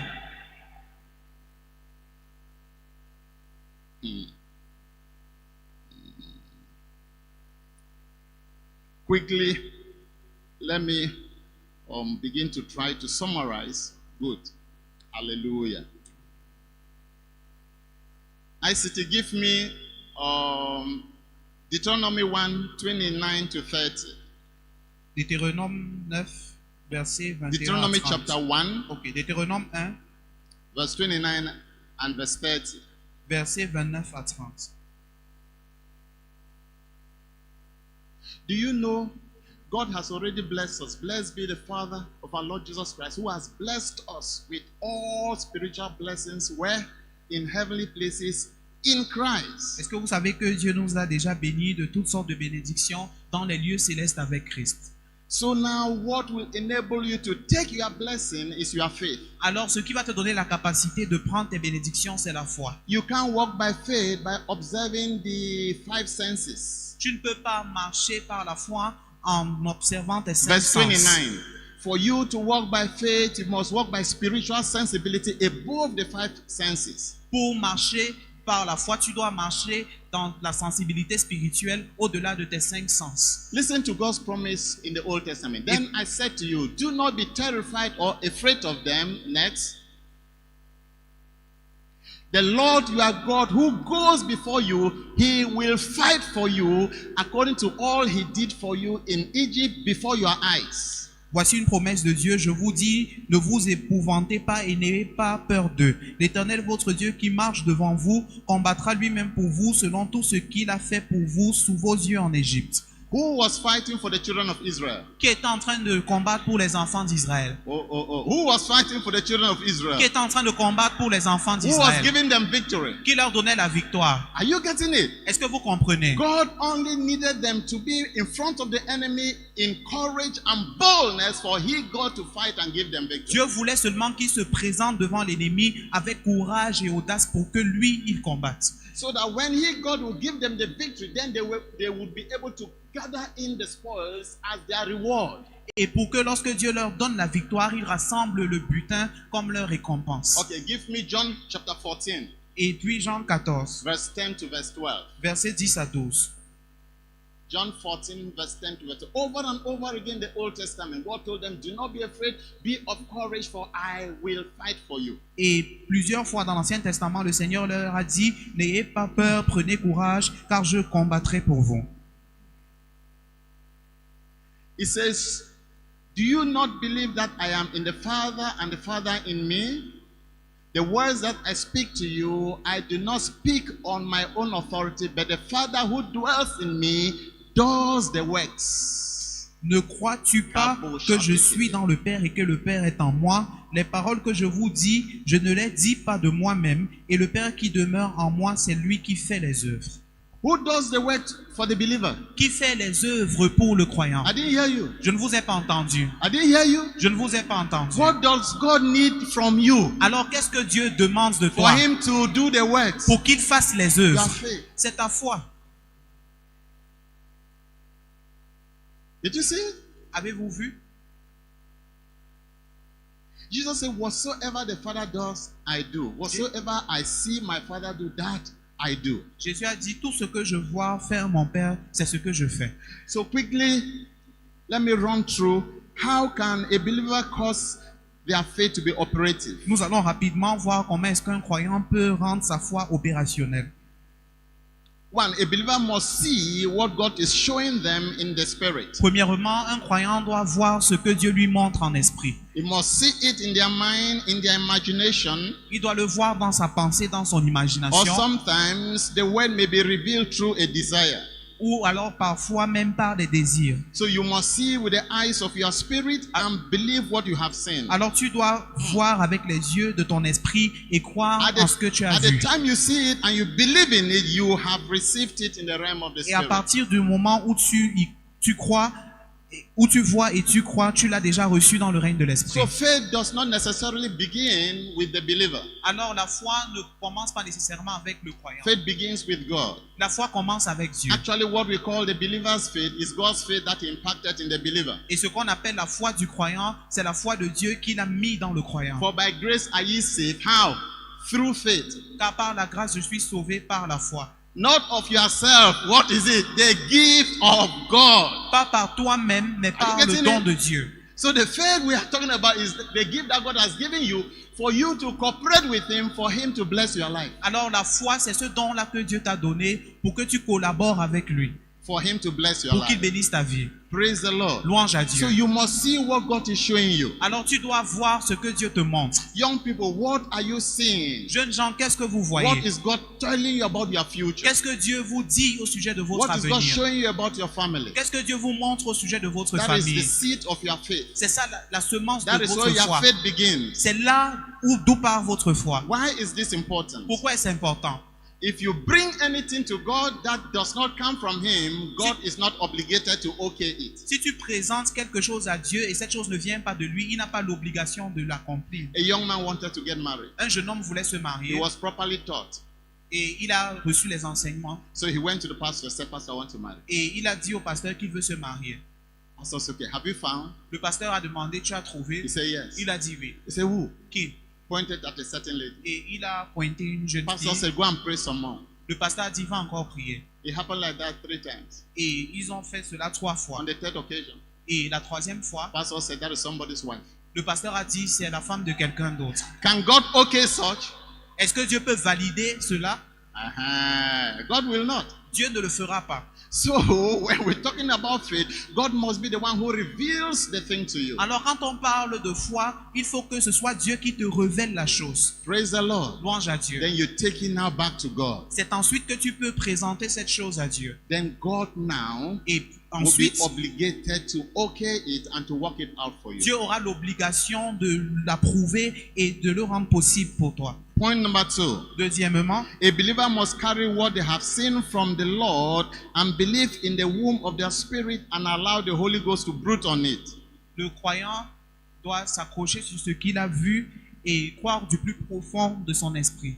Quickly, let me begin to try to summarize. Good. Hallelujah. ICT, give me Deuteronomy 1, 29 to 30. Deutéronome 9, verset 21 Deuteronomy à 30. chapter 1, Ok, Deutéronome 1, verse 29 and verse 30. verset 29 à 30. Do you know God has already blessed us? Blessed be the Father of our Lord Jesus Christ, who has blessed us with all spiritual blessings where in heavenly places in Christ. Est-ce que vous savez que Dieu nous a déjà bénis de toutes sortes de bénédictions dans les lieux célestes avec Christ? So now what will enable you to take your blessing is your faith. Alors, ce qui va te donner la capacité de prendre tes bénédictions, c'est la foi. You can't walk by faith by observing the five senses. Tu ne peux pas marcher par la foi en observant tes cinq Verse sens. 29. For you to walk by faith, you must walk by spiritual sensibility above the five senses. Pour marcher par la foi, tu dois marcher dans la sensibilité spirituelle au-delà de tes cinq sens. Listen to God's promise in the Old Testament. Then I said to you, do not be terrified or afraid of them. Next. The Lord your God who goes before you, he will fight for you according to all he did for you in Egypt before your eyes. Voici une promesse de Dieu, je vous dis, ne vous épouvantez pas et n'ayez pas peur d'eux. L'Éternel, votre Dieu, qui marche devant vous, combattra lui-même pour vous selon tout ce qu'il a fait pour vous sous vos yeux en Égypte. Who was fighting for the children of Israel? Qui est en train de combattre pour les enfants d'Israël? Who was fighting for the children of Israel? Qui est en train de combattre pour les enfants Who was d'Israël? giving them victory? Qui leur donnait la victoire? Are you getting it? Est-ce que vous comprenez? God only needed them to be in front of the enemy in courage and boldness for he God to fight and give them victory. Dieu voulait seulement qu'ils se présentent devant l'ennemi avec courage et audace pour que lui, il combatte. So that when he God will give them the victory, then they would be able to gather in the spoils as their reward. Et pour que lorsque Dieu leur donne la victoire, ils rassemblent le butin comme leur récompense. Okay, give me John chapter 14, Et puis Jean 14, verse 10 to verse 12. versets 10 à 12. John 14, verse 10 to verse 12. Over and over again in the Old Testament, God told them, do not be afraid, be of courage, for I will fight for you. Et plusieurs fois dans l'Ancien Testament, le Seigneur leur a dit, n'ayez pas peur, prenez courage, car je combattrai pour vous. He says, do you not believe that I am in the Father and the Father in me? The words that I speak to you, I do not speak on my own authority, but the Father who dwells in me does the works. Ne crois-tu pas que je suis dans le Père et que le Père est en moi? Les paroles que je vous dis, je ne les dis pas de moi-même, et le Père qui demeure en moi, c'est lui qui fait les œuvres. Who does the work for the believer? Qui fait les œuvres pour le croyant? I didn't hear you. Je ne vous ai pas entendu. I didn't hear you. Je ne vous ai pas entendu. What does God need from you Alors qu'est-ce que Dieu demande de for toi him to do the works? pour qu'il fasse les Your œuvres? faith. C'est ta foi. Did you see it? Avez-vous vu? Jesus said, whatsoever the Father does, I do. Whatsoever I see my Father do, that I do. Jésus a dit, tout ce que je vois faire mon Père, c'est ce que je fais. So quickly, let me run through how can a believer cause their faith to be operative. Nous allons rapidement voir comment est-ce qu'un croyant peut rendre sa foi opérationnelle. One, a believer must see what God is showing them in the spirit. Premièrement, un croyant doit voir ce que Dieu lui montre en esprit. He must see it in their mind, in their imagination, Il doit le voir dans sa pensée, dans son or imagination, sometimes the word may be revealed through a desire. ou alors parfois même par des désirs. So you must see with the eyes of your spirit and believe what you have seen. Alors tu dois voir avec les yeux de ton esprit et croire At en ce que tu as the vu. time you see it and you believe in it, you have received it in the realm of the Et à spirit. partir du moment où tu crois, Où tu vois et tu crois, tu l'as déjà reçu dans le règne de l'Esprit. So faith does not necessarily begin with the believer. Alors la foi ne commence pas nécessairement avec le croyant. Faith begins with God. La foi commence avec Dieu. Actually, what we call the believer's faith is God's faith that impacted in the believer. Et ce qu'on appelle la foi du croyant, c'est la foi de Dieu qu'il a mis dans le croyant. For by grace are ye saved. How? Through faith. Car par la grâce, je suis sauvé par la foi. Not of yourself. What is it? The gift of God. Pas par toi-même, mais par you le getting don it? de Dieu. So the faith we are talking about is the gift that God has given you for you to cooperate with Him, for Him to bless your life. Alors la foi, c'est ce don-là que Dieu t'a donné pour que tu collabores avec lui, For Him to bless your pour qu'il life. bénisse ta vie. Praise the Lord. Louange à So Dieu. you must see what God is showing you. Alors tu dois voir ce que Dieu te montre. Young people, what are you seeing? Jeunes gens, qu'est-ce que vous What voyez? is God telling you about your future? Qu'est-ce que Dieu vous dit au sujet de votre What is God avenir? showing you about your family? Qu'est-ce que Dieu vous montre au sujet de votre That is the famille? seed of your faith. C'est ça la semence That de is votre where your foi. faith begins. C'est là d'où part votre foi. Why is this important? Pourquoi est-ce important? If you bring anything to God that does not come from Him, God is not obligated to okay it. Si tu présentes quelque chose à Dieu et cette chose ne vient pas de lui, il n'a pas l'obligation de l'accomplir. A young man wanted to get married. Un jeune homme voulait se He marier was properly taught. et il a reçu les enseignements So he went to the pastor and said, Pastor, I want to marry. et il a dit au pasteur qu'il veut se marier. Pastor said, okay, have you found? Le pasteur a demandé, tu as trouvé? He said, yes. Il a dit oui. He said, who? Qui? Pointed at a certain lady. Et il a pointé une jeune Pastor fille. said, go and pray some more. Le pasteur a dit, va encore prier. It happened like that 3 times. Et ils ont fait cela 3 fois. On the third occasion, Et la 3e fois, Pastor said, that is somebody's wife. le pasteur a dit, c'est la femme de quelqu'un d'autre. Can God okay such? Est-ce que Dieu peut valider cela? God will not. Dieu ne le fera pas. So when we're talking about faith, God must be the one who reveals the thing to you. Alors quand on parle de foi, il faut que ce soit Dieu qui te révèle la chose. Praise the Lord. Louange à Dieu. Then you take it now back to God. C'est ensuite que tu peux présenter cette chose à Dieu. Then God now Et will be ensuite, obligated to okay it and to work it out for you. Dieu aura l'obligation de l'approuver et de le rendre possible pour toi. Point number 2. Deuxièmement, A believer must carry what they have seen from the Lord and believe in the womb of their spirit and allow the Holy Ghost to brood on it. le croyant doit s'accrocher sur ce qu'il a vu et croire du plus profond de son esprit.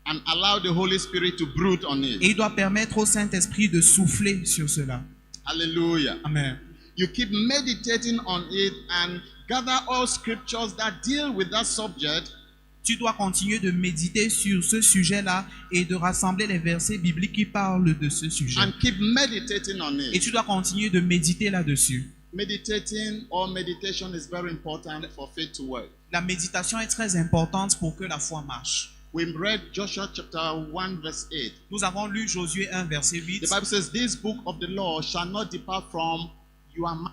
And allow the Holy Spirit to brood on Et it. il doit permettre au Saint-Esprit de souffler sur cela. Hallelujah. Amen. You keep meditating on it and gather all scriptures that deal with that subject. Tu dois continuer de méditer sur ce sujet-là et de rassembler les versets bibliques qui parlent de ce sujet. And keep meditating on Et it. tu dois continuer de méditer là-dessus. Meditating or meditation is very important for faith to work. La méditation est très importante pour que la foi marche. We read Joshua chapter 1 verse 8. Nous avons lu Josué 1, verset 8, The Bible says, this book of the law shall not depart from your mouth,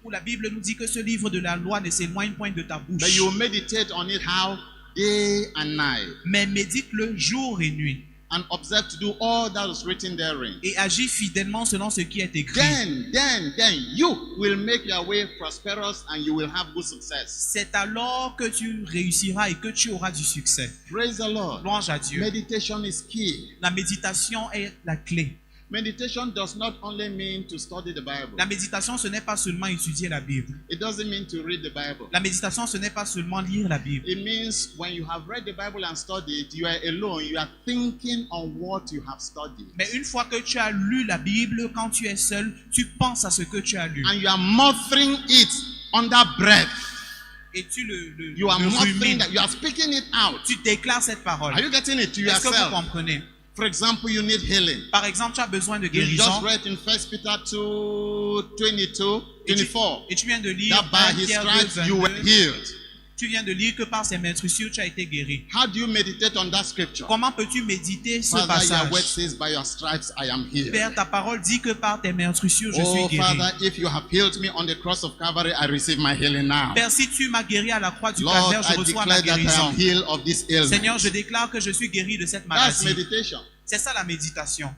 où la Bible nous dit que ce livre de la loi ne s'éloigne point de ta bouche, but you meditate on it how? Day and night. mais médite-le jour et nuit, And observe to do all that is written therein. et agis fidèlement selon ce qui est écrit. Then you will make your way prosperous and you will have good success. C'est alors que tu réussiras et que tu auras du succès. Praise the Lord. Louange à Dieu. Meditation is key. La méditation est la clé. Meditation does not only mean to study the Bible. La méditation, ce n'est pas seulement étudier la Bible. It doesn't mean to read the Bible. La méditation, ce n'est pas seulement lire la Bible. It means when you have read the Bible and studied, you are alone. You are thinking on what you have studied. Mais une fois que tu as lu la Bible, quand tu es seul, tu penses à ce que tu as lu. And you are muttering it under breath. Et tu le You are muttering rumines. that. You are speaking it out. Tu déclares cette parole. Are you getting it to Est-ce que vous yourself? comprenez? For example, you need healing. Par exemple, tu as besoin de You just guérison. read in 1 Peter 2, 22, 24. Et tu viens de lire That by 1 his Pierre 2, stripes you were 22. healed. Tu viens de lire que par ses meurtrissures, tu as été guéri. How do you meditate on that scripture? Comment peux-tu méditer ce Father, your word passage? says, by your stripes I am healed. Père, ta parole dit que par tes meurtrissures, je Oh, suis guéri. Father, if you have healed me on the cross of Calvary, I receive my healing now. Père, si tu m'as guéri à la croix du Lord, calvaire, je I reçois ma declare that I guérison. am healed of this ailment. Seigneur, je déclare que je suis guéri de cette That's maladie. meditation. C'est ça la méditation.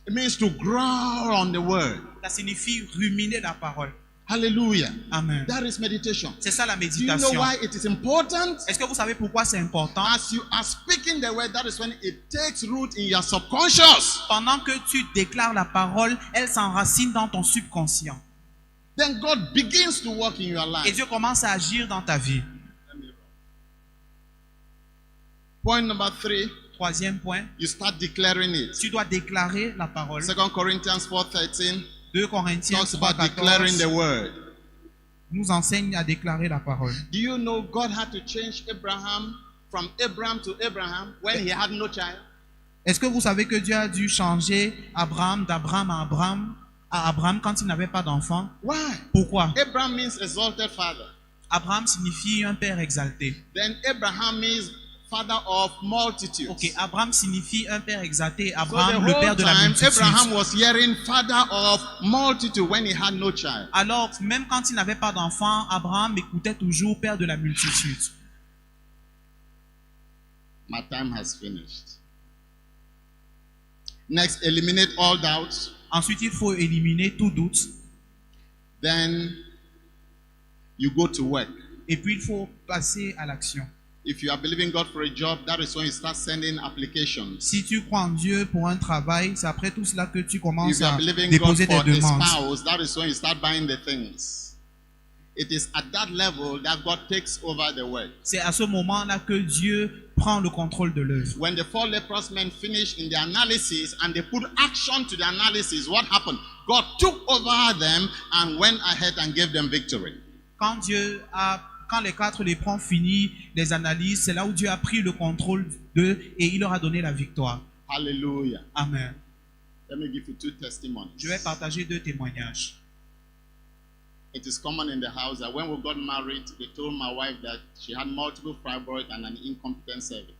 It means to growl on the word. Ça signifie ruminer la parole. Hallelujah. Amen. That is meditation. C'est ça la Do you know méditation. why it is important? Est-ce que vous savez pourquoi c'est important? As you are speaking the word, that is when it takes root in your subconscious. Pendant que tu déclares la parole, elle s'enracine dans ton subconscient. Then God begins to work in your Et life. Dieu commence à agir dans ta vie. Point number 3, Troisième point, you start declaring it. tu dois déclarer la parole. 2 Corinthians 4:13 2 Corinthiens talks about declaring 3:14 the word. nous enseigne à déclarer la parole. Do you know God had to change Abraham from Abraham to Abraham when he had no child? Est-ce que vous savez que Dieu a dû changer Abraham d'Abraham à Abraham quand il n'avait pas d'enfant? Why? Pourquoi? Abraham means exalted father. Abraham signifie un père exalté. Then Abraham means father of multitudes. Ok, Abraham signifie un père exalté. So the Abraham, le whole père de la time, multitude. Abraham was hearing father of multitude when he had no child. Alors, même quand il n'avait pas d'enfant, Abraham écoutait toujours père de la multitude. My time has finished. Next, eliminate all doubts. Ensuite, il faut éliminer tout doute. Then you go to work. Et puis, il faut passer à l'action. If you are believing God for a job, that is when you start sending applications. Si tu crois en Dieu pour un travail, c'est après tout cela que tu If commences you are à believing God déposer for des a demandes. spouse, that is when you start buying the things. It is at that level that God takes over the work. C'est à ce moment-là que Dieu prend le contrôle de l'œuvre. When the 4 leprous men finished in their analysis and they put action to the analysis, what happened? God took over them and went ahead and gave them victory. Quand les 4 lépreux ont fini les analyses, c'est là où Dieu a pris le contrôle d'eux et il leur a donné la victoire. Hallelujah. Amen. Let me give you 2 testimonies. Je vais partager 2 témoignages. It is common in the house that when we got married, they told my wife that she had multiple fibroids and an incompetent cervix.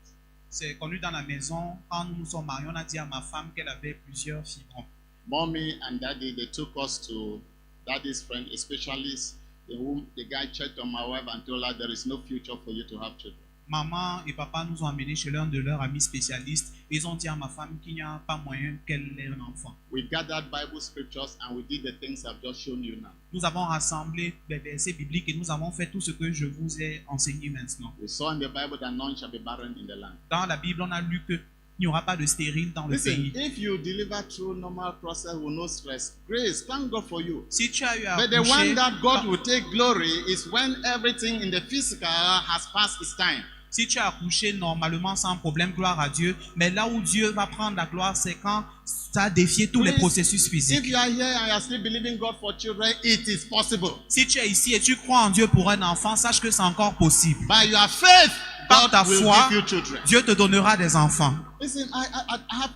C'est connu dans la maison, quand nous nous sommes mariés, on a dit à ma femme qu'elle avait plusieurs fibromes. Mommy and daddy, they took us to daddy's friend, a specialist. The guy checked on my wife and told her there is no future for you to have children. Maman et papa nous ont amenés chez l'un de leurs amis spécialistes. Ils ont dit à ma femme qu'il n'y a pas moyen qu'elle ait un enfant. We gathered Bible scriptures and we did the things I've just shown you now. Nous avons rassemblé les versets bibliques et nous avons fait tout ce que je vous ai enseigné maintenant. We saw in the Bible that none shall be barren in the land. Dans la Bible, on a lu qu'il n'y aura pas de stérile dans le Listen, pays. if you deliver through normal process with no stress, grace, thank God for you. Si tu as eu à But the one accoucher, that God will take glory is when everything in the physical has passed its time. si tu as accouché normalement sans problème, gloire à Dieu. Mais là où Dieu va prendre la gloire, c'est quand ça a défié tous les Please, processus If physiques. you are here and you are still believing God for children, it is possible. Si tu es ici et tu crois en Dieu pour un enfant, sache que c'est encore possible. By your faith, Par God ta will foi, give you children. Dieu te donnera des enfants. Listen, I have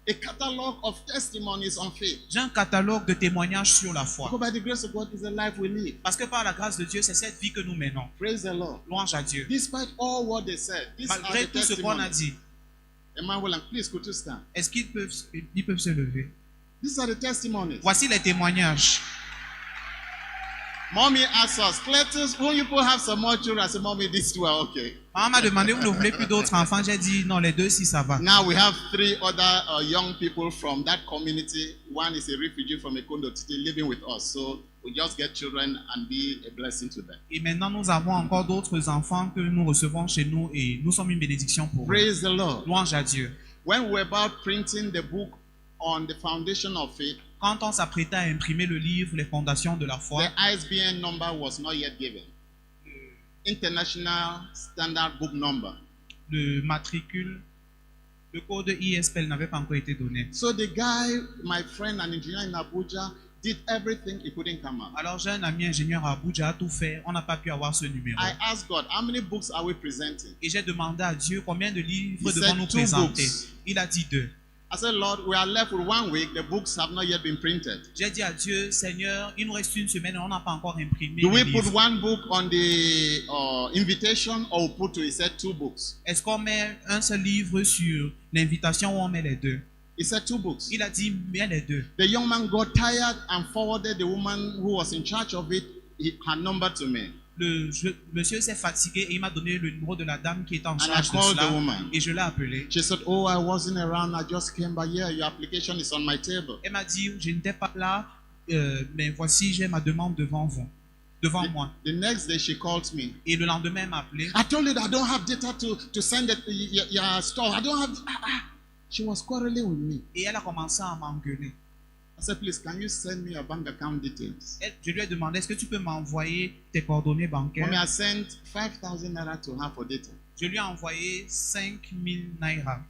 a catalog of testimonies on faith. J'ai un catalogue de témoignages sur la foi. Because by the grace of God is the life we live. Parce que par la grâce de Dieu, c'est cette vie que nous menons. Praise the Lord. Louange à Dieu. Despite all what they said, these are Malgré the tout ce qu'on a testimonies. dit, Emmanuel, please could you stand? est-ce qu'ils peuvent se lever? These are the testimonies. Voici les témoignages. Mommy asked us, Cletus, will you people have some more children? I said, Mommy, these two are okay. Maman m'a demandé, vous ne voulez plus d'autres enfants? J'ai dit, non, les 2, si ça va. Now we have 3 other young people from that community. One is a refugee from Ekondo Titi living with us. So we just get children and be a blessing to them. Et maintenant, nous avons encore d'autres enfants que nous recevons chez nous et nous sommes une bénédiction pour eux. Praise the Lord. Louange à Dieu. When we were about printing the book on the foundation of faith, Quand on s'apprêtait à imprimer le livre Les fondations de la foi, the ISBN number was not yet given. International Standard Book Number. le matricule, le code ISPL n'avait pas encore été donné. So the guy, my friend, an engineer in Abuja, did everything, he couldn't come out. Alors j'ai un ami ingénieur à Abuja, a tout fait, on n'a pas pu avoir ce numéro. I asked God, how many books are we presenting? Et j'ai demandé à Dieu combien de livres He devons said nous 2 présenter. books. Il a dit 2. I said, Lord, we are left with 1 week. The books have not yet been printed. J'ai dit à Dieu, Seigneur, il nous reste une semaine et on n'a pas encore imprimé Do les we put livres. 1 book on the invitation or we put 2? He said 2 books. Est-ce qu'on met un seul livre sur l'invitation ou on met les 2? He said 2 books. Il a dit, mets les 2. The young man got tired and forwarded the woman who was in charge of it, her number to me. Monsieur s'est fatigué et il m'a donné le numéro de la dame qui est en And I charge de called the cela woman. et je l'ai appelée. She said, I wasn't around. I just came by here. Your application is on my table. Elle m'a dit, je n'étais pas là, mais voici, j'ai ma demande devant vous, devant moi. The next day she called me. Et le lendemain, elle m'a appelé. I told you that I don't have data to send your store. I don't have. She was quarreling with me. Et elle a commencé à m'engueuler. I said, please, can you send me your bank account details? Je lui ai demandé, est-ce que tu peux m'envoyer tes coordonnées bancaires? Mommy, I sent 5,000 naira to her for data. Je lui ai envoyé 5000 naira.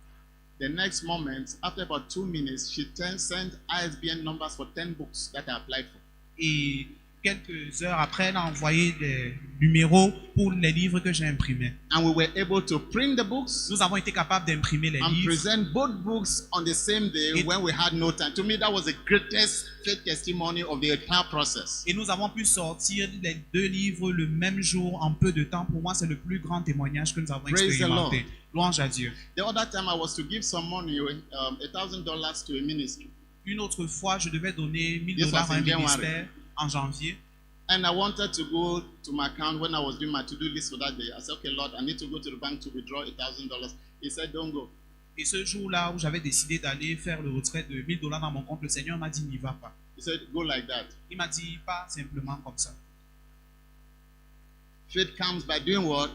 The next moment, after about 2 minutes, she sent ISBN numbers for 10 books that I applied for. Et quelques heures après, elle a envoyé des numéros pour les livres que j'ai imprimés. And we were able to print the books Nous avons été capables d'imprimer les and livres present both books on the same day It- when we had no time. To me, that was the greatest faith testimony of the entire process. et nous avons pu sortir les 2 livres le même jour en peu de temps. Pour moi, c'est le plus grand témoignage que nous avons Praise the Lord. expérimenté. Louange à Dieu. The other time I was to give some money, $1,000 to a ministry. Une autre fois, je devais donner 1000 This was dollars à un in January. ministère en janvier. And I wanted to go to my account when I was doing my to-do list for that day. I said, okay, Lord, I need to go to the bank to withdraw $1,000. He said, don't go. Et ce jour-là où j'avais décidé d'aller faire le retrait de 1000 dollars dans mon compte, le Seigneur m'a dit, n'y va pas. He said, go like that. Il m'a dit, pas simplement comme ça. Faith comes by doing what?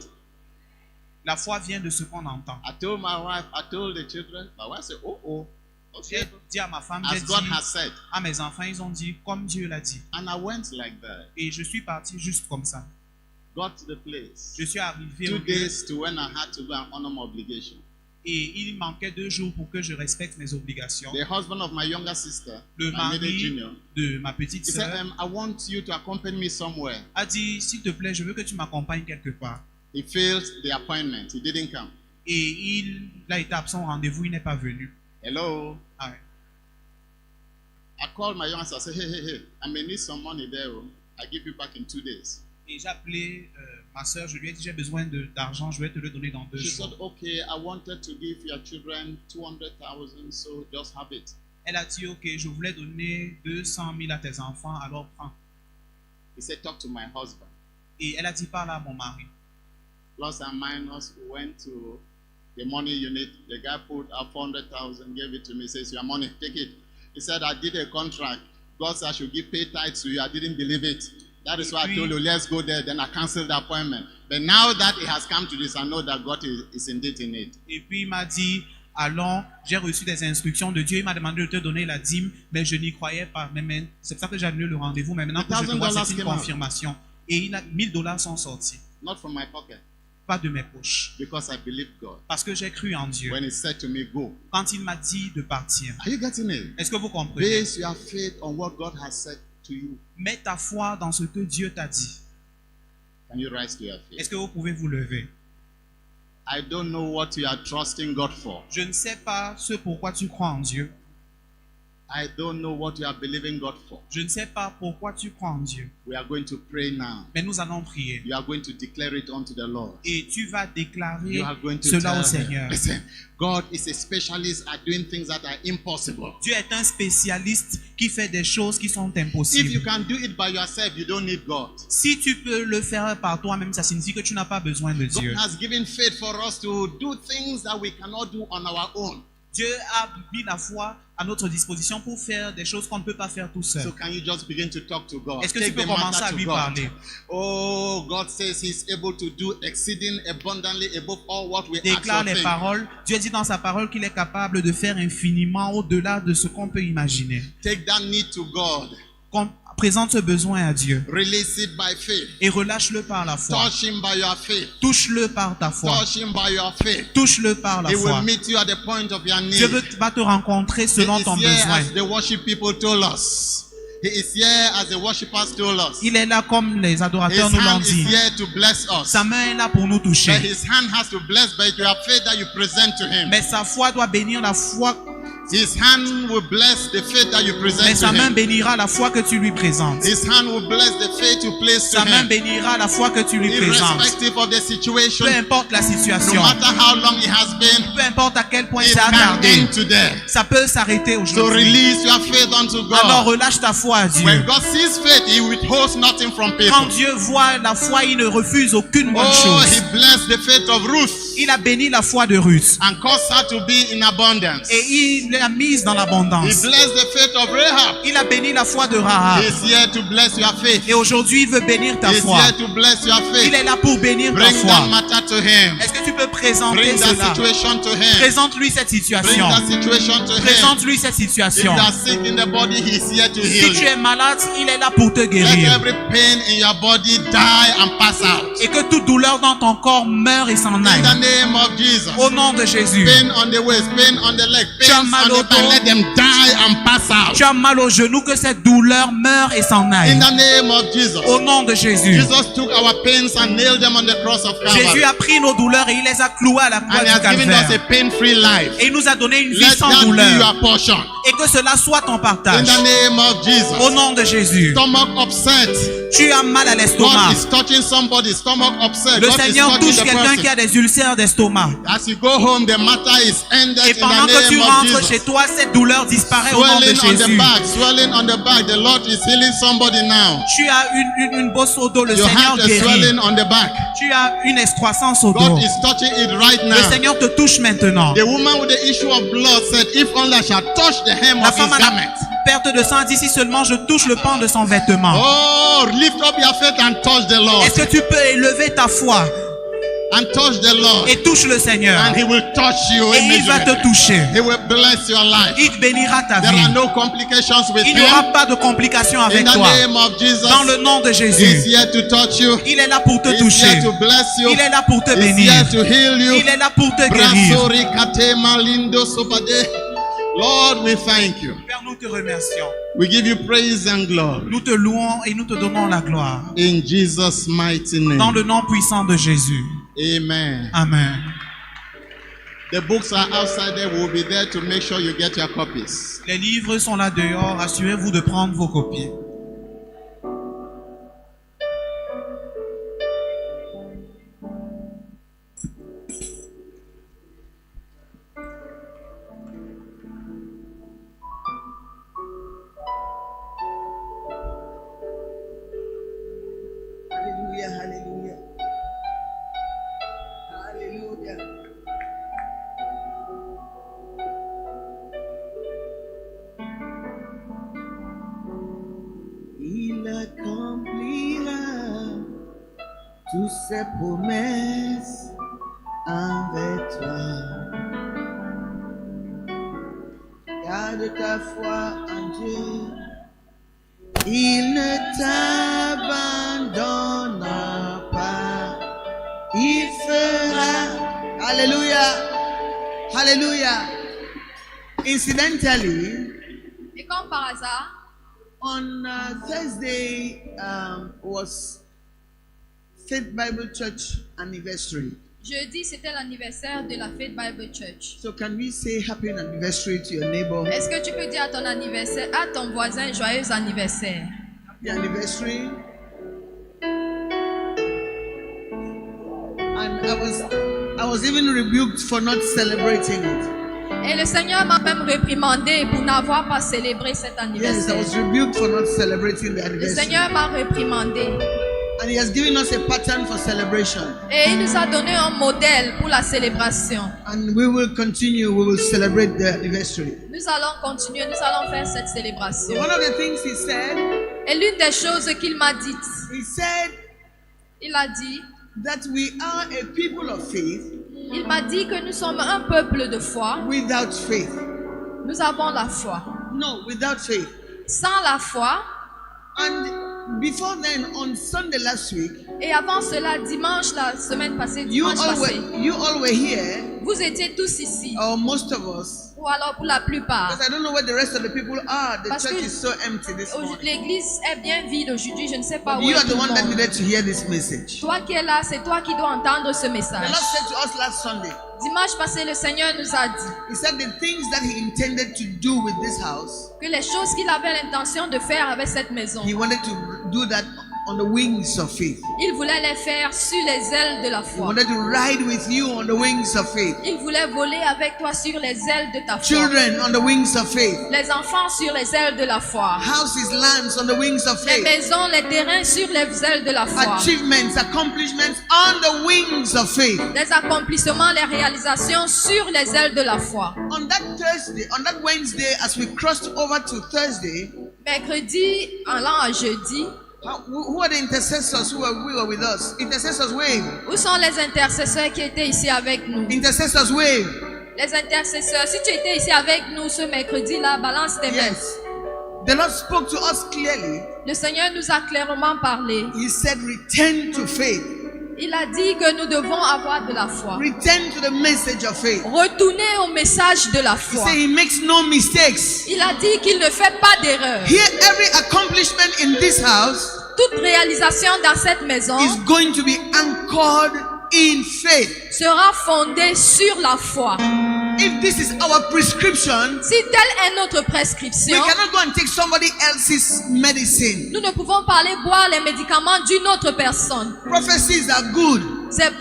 La foi vient de ce qu'on entend. I told my wife, I told the children. My wife said, okay. J'ai dit à ma femme, j'ai As God dit has said. à mes enfants, ils ont dit, comme Dieu l'a dit. And I went like that. Et je suis parti juste comme ça. Got to the place. Je suis arrivé 2 au lieu days to when I had to go and honor my obligation. et il manquait 2 jours pour que je respecte mes obligations. The husband of my younger sister, Le my middle mari junior, de ma petite he said, sœur I want you to accompany me somewhere. a dit, s'il te plaît, je veux que tu m'accompagnes quelque part. He failed the appointment. He didn't come. Et il a été absent au rendez-vous, il n'est pas venu. Hello. Ah ouais. I called my younger sister. I said, hey, I may need some money there. Oh. I give you back in 2 days. Et j'ai appelé ma sœur, je lui ai dit, j'ai besoin d'argent, je vais te le donner dans 2 She jours. said, okay, I wanted to give your children 200,000, so just have it. Elle a dit, ok, je voulais donner 200 000 à tes enfants, alors prends. He said, talk to my husband. Et elle a dit, parle à mon mari. Plus and minus, we went to the money unit. The guy put up 400,000, gave it to me. He says, your money, take it. He said, I did a contract. God said I should give pay tithes to you. I didn't believe it. That is why I told you, let's go there. Then I canceled the appointment. But now that it has come to this, I know that God is indeed in it. Et puis il m'a dit, allons, j'ai reçu des instructions de Dieu, il m'a demandé de te donner la dîme, mais je n'y croyais pas. Mais c'est pour ça que j'ai annulé le rendez-vous, mais maintenant que je te vois, c'est une $1,000 came out. confirmation. Et 1000 dollars sont sortis, Not from my pocket, pas de mes poches, because I believe God. parce que j'ai cru en Dieu. When He said to me, go. Quand il m'a dit de partir, Are you getting it? est-ce que vous comprenez? Base your faith on what God has said to you. Mets ta foi dans ce que Dieu t'a dit. Can you rise to your Est-ce feet? que vous pouvez vous lever? I don't know what you are trusting God for. Je ne sais pas ce pourquoi tu crois en Dieu. I don't know what you are believing God for. Je ne sais pas pourquoi tu crois en Dieu. We are going to pray now. Mais nous allons prier. You are going to declare it unto the Lord. Et tu vas déclarer You are going to cela au tell Seigneur. him, listen, God is a specialist at doing things that are impossible. Dieu est un spécialiste qui fait des choses qui sont If you impossibles. can do it by yourself, you don't need God. Si tu peux le faire par toi-même, ça signifie que tu n'as pas besoin de God Dieu. has given faith for us to do things that we cannot do on our own. Dieu a mis la foi à notre disposition pour faire des choses qu'on ne peut pas faire tout So seul. can you just begin to talk to God? Est-ce que tu Take peux the commencer matter à to lui God. parler? Oh, God says He's able to do exceeding abundantly above all what we ask Déclare or les think. paroles. Dieu dit dans sa parole qu'il est capable de faire infiniment au-delà de ce qu'on peut imaginer. Take that need to God. Présente ce besoin à Dieu Release it by faith. et relâche-le par la foi. Touch Him by your faith. Touche-le par ta foi. Touch Him by your faith. Touche-le par la He will foi. meet you at the point of your Dieu need. va te rencontrer selon He ton is here besoin. as the worship people told us. He is here as the worshipers told us. Il est là comme les His adorateurs nous l'ont hand is dit. here to bless us. Sa main est là pour nous But toucher. His hand has to bless by your faith that you present to Him. Mais sa foi doit bénir la foi. His hand will bless the faith that you Mais present to sa main Him. bénira la foi que tu lui présentes. His hand will bless the faith you place to Sa main Him. bénira la foi que tu lui présentes. Irrespective of the situation, Peu importe la no situation, matter how long it has been, peu importe à quel point it ça a can tardé, end today. ça peut s'arrêter So aujourd'hui. release your faith unto Alors God. relâche ta foi à Dieu. When God sees faith, He withholds nothing from Quand people. Dieu voit la foi, il ne refuse aucune bonne Oh, chose. He blessed the faith of Ruth Il a béni la foi de Ruth. and caused her to be in abundance. Et il l'a mise dans He l'abondance. blessed the faith of Rahab. Il a béni la foi de Rahab. He's here to bless your faith. Et aujourd'hui, il veut bénir ta He's foi. here to bless your faith. Il est là pour bénir ta Bring that foi. matter to him. Est-ce que tu peux présenter Bring that cela? situation to him. Présente-lui cette Bring situation. that situation to him. Présente-lui cette If you situation. are sick in the body, he's here to Si heal tu you. es malade, il est là pour te Let guérir. every pain in your body die and pass out. Et que toute douleur dans ton corps meure et s'en In aille. the name of Jesus. Au nom de Jésus. Pain on the waist, pain on the leg, Tu as pain mal on au the back, dos. let them die and pass out. Tu as mal au genou, que cette douleur meure et s'en In aille. the name of Jesus. Au nom de Jésus. Jesus took our pains and nailed them on the cross of Jésus Calvary. a pris nos douleurs et il les a clouées à la croix And he du has given us calvaire. a pain-free life. Et il nous a donné une vie Let sans that be douleur. your portion. Et que cela soit ton In partage. the name of Au Jesus. nom de Jésus. Stomach upset. Tu as mal à God l'estomac. is touching somebody. Stomach upset. Le God is Seigneur touching touche the quelqu'un qui person. a des ulcères d'estomac. As you go home, the matter is ended Et in pendant the que tu name of rentres chez Jesus. toi, cette douleur disparaît au nom de Swelling on the Jésus. back, swelling on the back. The Lord is healing somebody now. Tu as une bosse au dos, le Your Seigneur heart is guérit. swelling on the back. Tu as une excroissance au dos. God is touching it right Le now. Seigneur te touche maintenant. The woman with the issue of blood said, if only I shall touch the hem La of his femme à la garment. perte de sang dit, si seulement je touche le pan de son vêtement. Oh, lift up your faith and touch the Lord. Est-ce que tu peux élever ta foi And touch the Lord. et touche le Seigneur? And he will touch you Et il va te immediately. toucher. He will bless your life. Il bénira ta There are vie. no complications with Il n'y aura him. pas de complications In avec the toi. name of Jesus, Dans le nom de he's Jésus. here to touch you. Il est là pour te He's toucher. here to bless you. Il est là pour te He's bénir. here to heal you. Il est là pour te guérir. Brasori katema lindo sopade. Lord, we thank you. Père, nous te remercions. We give you praise and glory. Nous te louons et nous te donnons la gloire. In Jesus' mighty Dans name. le nom puissant de Jésus. Amen. Amen. The books are outside there. We'll be there to make sure you get your copies. Les livres sont là dehors. Assurez-vous de prendre vos copies. Hallelujah, hallelujah. Hallelujah. Il accomplira toutes ses promesses avec toi. Garde ta foi en Dieu. Il ne t'abandonnera pas. Il fera. Hallelujah. Hallelujah. Incidentally, Et comme par hasard, on Thursday was Faith Bible Church anniversary. jeudi, c'était l'anniversaire de la Faith Bible Church. So can we say happy anniversary to your neighbor? Est-ce que tu peux dire à ton anniversaire, à ton voisin, joyeux anniversaire? Happy anniversary. And I was even rebuked for not celebrating it. Et le Seigneur m'a même réprimandé pour n'avoir pas célébré cet Yes, I anniversaire. was rebuked for not celebrating the Le anniversary. Seigneur m'a réprimandé. And He has given us a pattern for celebration. Et il nous a donné un modèle pour la célébration. And we will continue, we will celebrate the anniversary. Nous allons continuer, nous allons faire cette célébration. One of the things He said, Et l'une des choses qu'il m'a dites, He said il a dit, that we are a people of faith il m'a dit que nous sommes un peuple de foi. without faith. Nous avons la foi. No, without faith. Sans la foi, And before then, on Sunday last week, et avant cela, dimanche, la semaine passée, dimanche passé, you all were here, vous étiez tous ici, or most of us, ou alors pour la plupart. because I don't know where the rest of the people are. The Parce church que is so empty this morning. L'église est bien vide aujourd'hui, je ne sais pas où You est are the tout le one that monde. needed to hear this message. Toi qui es là, c'est toi qui dois entendre ce The message. Lord said to us last Sunday, Dimanche passé, le Seigneur nous a dit He said the things that He intended to do with this house, que les choses qu'il avait l'intention de faire avec cette maison, He wanted to do that on the wings of faith. Il voulait les faire sur les ailes de la He foi. wanted to ride with you on the wings of faith. Il voulait voler avec toi sur les ailes de ta foi. Children on the wings of faith. Les enfants sur les ailes de la foi. Houses, lands on the wings of Les faith. maisons, les terrains sur les ailes de la foi. Achievements, accomplishments on the wings of faith. Les accomplissements, les réalisations sur les ailes de la foi. On that Thursday, on that Wednesday, as we crossed over to Thursday, Mercredi, allant à jeudi, who are the intercessors who were with us? Intercessors wave. où sont les intercesseurs qui étaient ici avec nous? Intercessors wave. Les intercesseurs, si tu étais ici avec nous ce mercredi-là, balance tes mains. Yes. The Lord spoke to us clearly. Le Seigneur nous a clairement parlé. He said, return to faith. Il a dit que nous devons avoir de la foi. Return to the message of faith. Retourner au message de la He foi. said he makes no mistakes. Il a dit qu'il ne fait pas d'erreur. Here, every accomplishment in this house Toute réalisation dans cette maison is going to be anchored in faith. sera fondée sur la foi. If this is our prescription, Si telle est notre we prescription, cannot go and take somebody else's medicine. nous ne pouvons pas aller boire les médicaments d'une autre personne. Prophecies are good,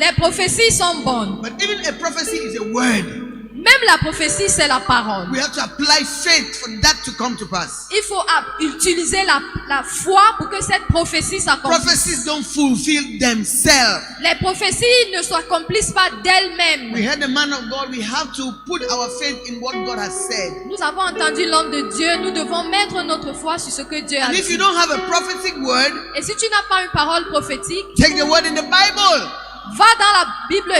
Les prophéties sont bonnes. but even a prophecy is a word. Même la prophétie, c'est la parole. We have to apply faith for that to come to pass. Il faut utiliser la foi pour que cette prophétie s'accomplisse. Prophecies don't fulfill themselves. Les prophéties ne s'accomplissent pas We d'elles-mêmes. heard the man of God, we have to put our faith in what God has said. Nous avons entendu l'homme de Dieu. Nous devons mettre notre foi sur ce que Dieu a And if you dit. don't have a prophetic word, Et si tu n'as pas une parole prophétique, take the word in the Bible. va dans la Bible